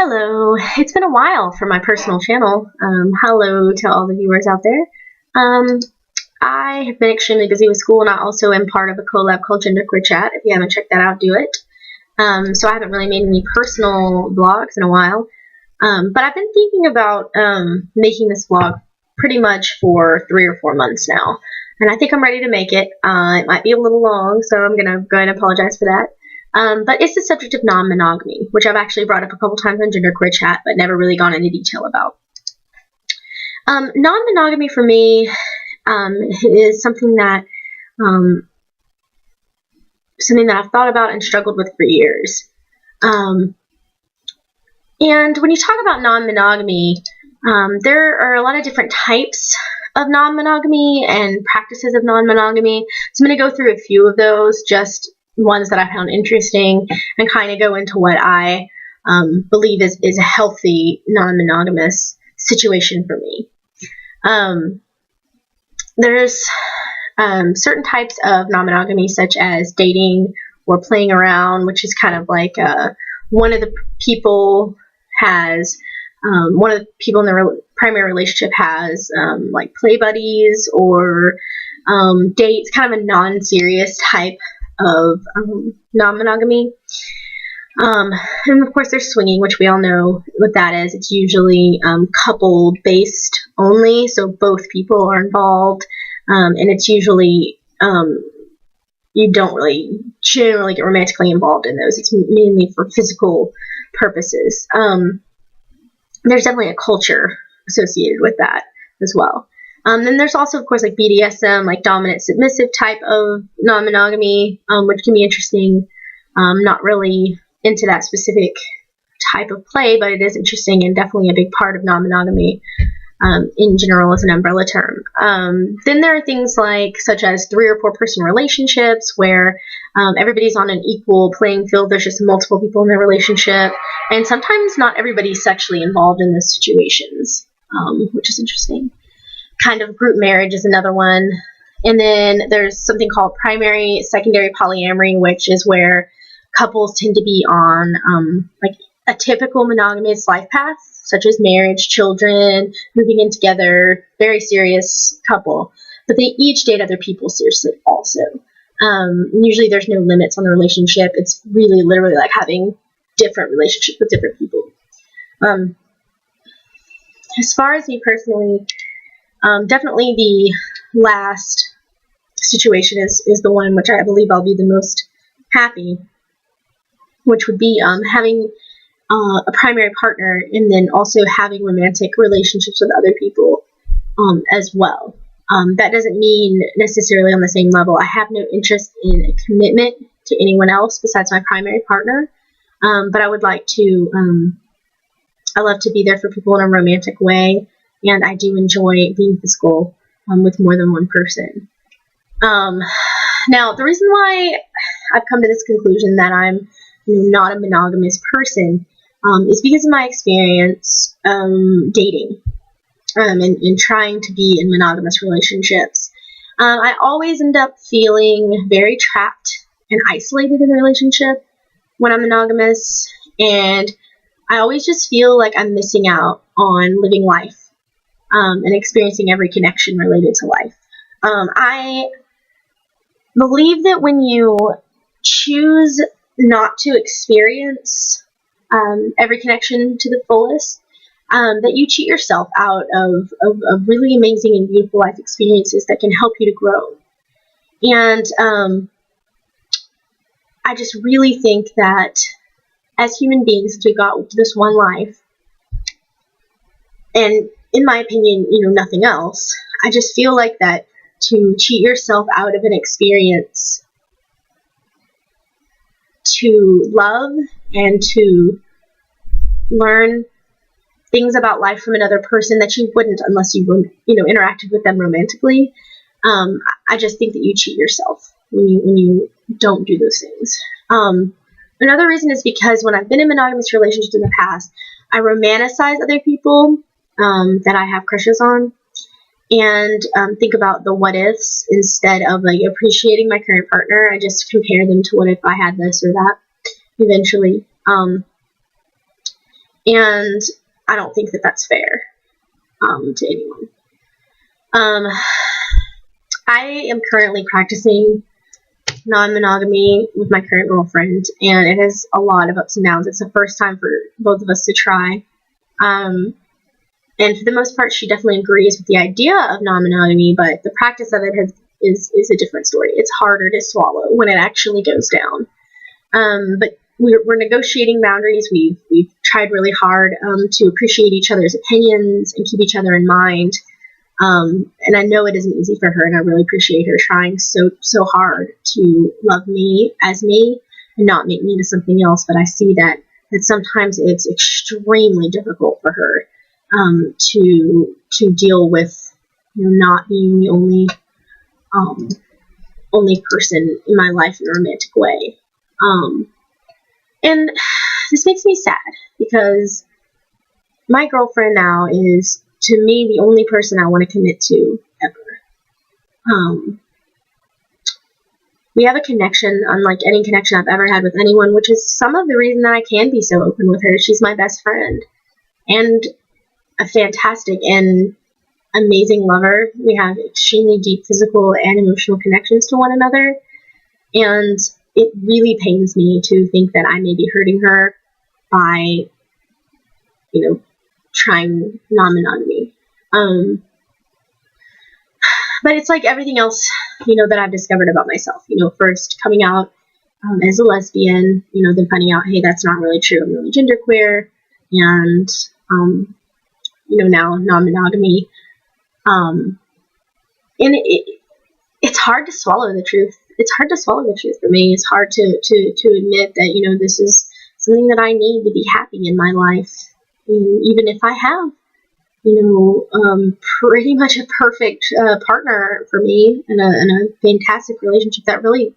Hello, it's been a while for my personal channel. Hello to all the viewers out there. I have been extremely busy with school, and I also am part of a collab called Genderqueer Chat. If you haven't checked that out, do it. So I haven't really made any personal vlogs in a while, but I've been thinking about making this vlog pretty much for 3 or 4 months now, and I think I'm ready to make it. It might be a little long, so I'm going to go ahead and apologize for that. But it's the subject of non-monogamy, which I've actually brought up a couple times on Genderqueer Chat, but never really gone into detail about. Non-monogamy for me is something that I've thought about and struggled with for years. And when you talk about non-monogamy, there are a lot of different types of non-monogamy and practices of non-monogamy. So I'm going to go through a few of those, just ones that I found interesting, and kind of go into what I believe is a healthy non-monogamous situation for me. There's certain types of non-monogamy, such as dating or playing around, which is kind of like one of the people in the primary relationship has like play buddies or dates, kind of a non-serious type of non-monogamy. And of course there's swinging, which we all know what that is. It's usually couple based only, so both people are involved, and it's usually you don't really generally get romantically involved in those. It's mainly for physical purposes. There's definitely a culture associated with that as well. Then there's also, of course, like BDSM, like dominant submissive type of non-monogamy, which can be interesting. Not really into that specific type of play, but it is interesting and definitely a big part of non-monogamy in general as an umbrella term. Then there are things like such as 3 or 4 person relationships where everybody's on an equal playing field. There's just multiple people in their relationship, and sometimes not everybody's sexually involved in those situations, which is interesting. Kind of group marriage is another one. And then there's something called primary, secondary polyamory, which is where couples tend to be on like a typical monogamous life path, such as marriage, children, moving in together, very serious couple. But they each date other people seriously also. Usually there's no limits on the relationship. It's really literally like having different relationships with different people. As far as me personally, definitely the last situation is the one in which I believe I'll be the most happy, which would be having a primary partner and then also having romantic relationships with other people as well. That doesn't mean necessarily on the same level. I have no interest in a commitment to anyone else besides my primary partner, but I would like to, I love to be there for people in a romantic way. And I do enjoy being physical with more than one person. Now, the reason why I've come to this conclusion that I'm not a monogamous person is because of my experience dating and trying to be in monogamous relationships. I always end up feeling very trapped and isolated in a relationship when I'm monogamous, and I always just feel like I'm missing out on living life. And experiencing every connection related to life. I believe that when you choose not to experience every connection to the fullest, that you cheat yourself out of really amazing and beautiful life experiences that can help you to grow. And I just really think that as human beings, we got this one life, and in my opinion, nothing else. I just feel like that to cheat yourself out of an experience to love and to learn things about life from another person that you wouldn't unless you interacted with them romantically. I just think that you cheat yourself when you don't do those things. Another reason is because when I've been in monogamous relationships in the past, I romanticize other people that I have crushes on, and think about the what ifs instead of like appreciating my current partner. I just compare them to what if I had this or that eventually. And I don't think that that's fair to anyone. I am currently practicing non-monogamy with my current girlfriend, and it has a lot of ups and downs. It's the first time for both of us to try. And for the most part, she definitely agrees with the idea of non-monogamy, but the practice of it is a different story. It's harder to swallow when it actually goes down. But we're negotiating boundaries. We've tried really hard to appreciate each other's opinions and keep each other in mind. And I know it isn't easy for her, and I really appreciate her trying so hard to love me as me and not make me into something else. But I see that sometimes it's extremely difficult for her to deal with, not being the only person in my life in a romantic way. And this makes me sad because my girlfriend now is, to me, the only person I want to commit to ever. We have a connection unlike any connection I've ever had with anyone, which is some of the reason that I can be so open with her. She's my best friend and a fantastic and amazing lover. We have extremely deep physical and emotional connections to one another, and it really pains me to think that I may be hurting her by, trying non-monogamy. But it's like everything else, that I've discovered about myself. First coming out as a lesbian, then finding out, hey, that's not really true. I'm really genderqueer, and now non-monogamy. And it's hard to swallow the truth. It's hard to swallow the truth for me. It's hard to admit that, this is something that I need to be happy in my life. And even if I have, pretty much a perfect partner for me and a fantastic relationship that we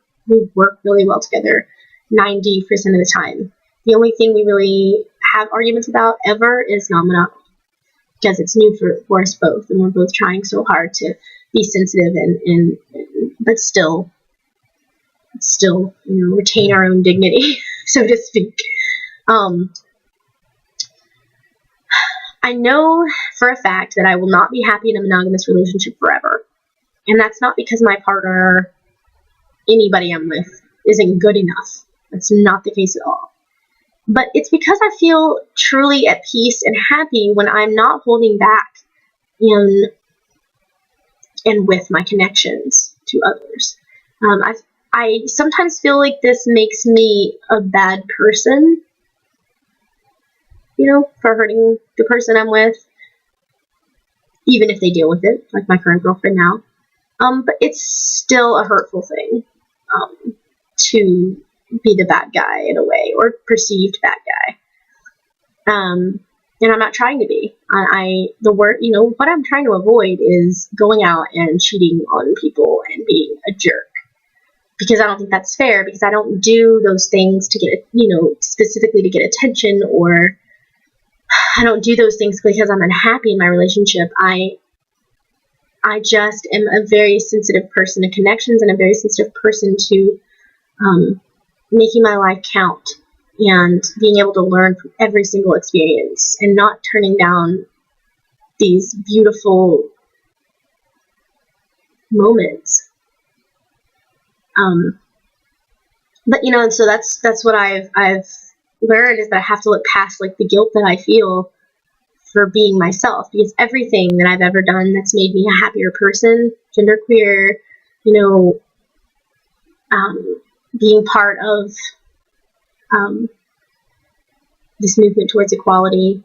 work really well together 90% of the time. The only thing we really have arguments about ever is non-monogamy, because it's new for us both, and we're both trying so hard to be sensitive and but still retain our own dignity, so to speak. I know for a fact that I will not be happy in a monogamous relationship forever, and that's not because my partner, anybody I'm with, isn't good enough. That's not the case at all. But it's because I feel truly at peace and happy when I'm not holding back and with my connections to others. I sometimes feel like this makes me a bad person, for hurting the person I'm with, even if they deal with it, like my current girlfriend now. But it's still a hurtful thing to be the bad guy in a way, or perceived bad guy. And I'm not trying to be. What I'm trying to avoid is going out and cheating on people and being a jerk. Because I don't think that's fair, because I don't do those things to get, specifically to get attention, or I don't do those things because I'm unhappy in my relationship. I just am a very sensitive person to connections, and a very sensitive person to making my life count and being able to learn from every single experience and not turning down these beautiful moments. But and so that's what I've learned, is that I have to look past like the guilt that I feel for being myself, because everything that I've ever done that's made me a happier person, genderqueer, being part of this movement towards equality,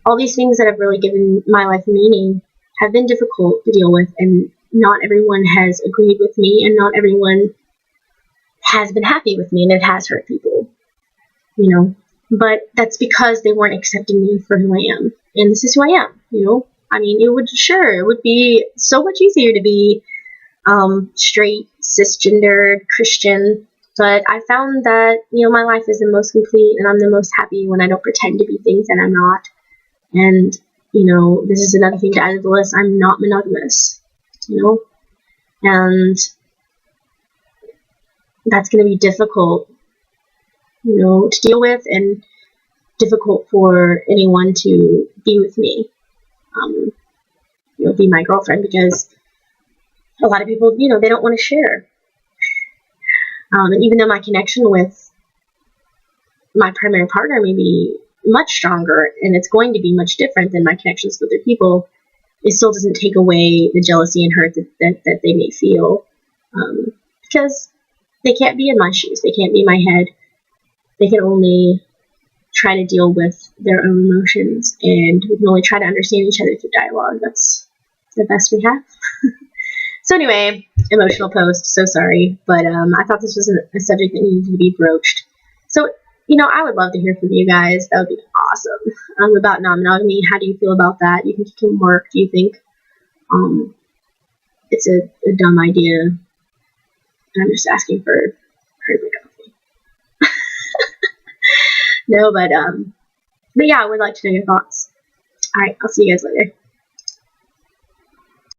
all these things that have really given my life meaning have been difficult to deal with, and not everyone has agreed with me, and not everyone has been happy with me, and it has hurt people, but that's because they weren't accepting me for who I am, and this is who I am. It would be so much easier to be straight, cisgendered, Christian, but I found that, my life is the most complete, and I'm the most happy when I don't pretend to be things that I'm not. And, this is another thing to add to the list. I'm not monogamous, and that's going to be difficult, to deal with, and difficult for anyone to be with me, be my girlfriend, because a lot of people, they don't want to share. And even though my connection with my primary partner may be much stronger, and it's going to be much different than my connections with other people, it still doesn't take away the jealousy and hurt that they may feel, because they can't be in my shoes. They can't be in my head. They can only try to deal with their own emotions, and we can only try to understand each other through dialogue. That's the best we have. So anyway, emotional post, so sorry, but I thought this was a subject that needed to be broached. So, I would love to hear from you guys. That would be awesome. About non-monogamy, how do you feel about that? You think it can work? Do you think it's a dumb idea? And I'm just asking for hardly coffee. No, but yeah, I would like to know your thoughts. All right, I'll see you guys later.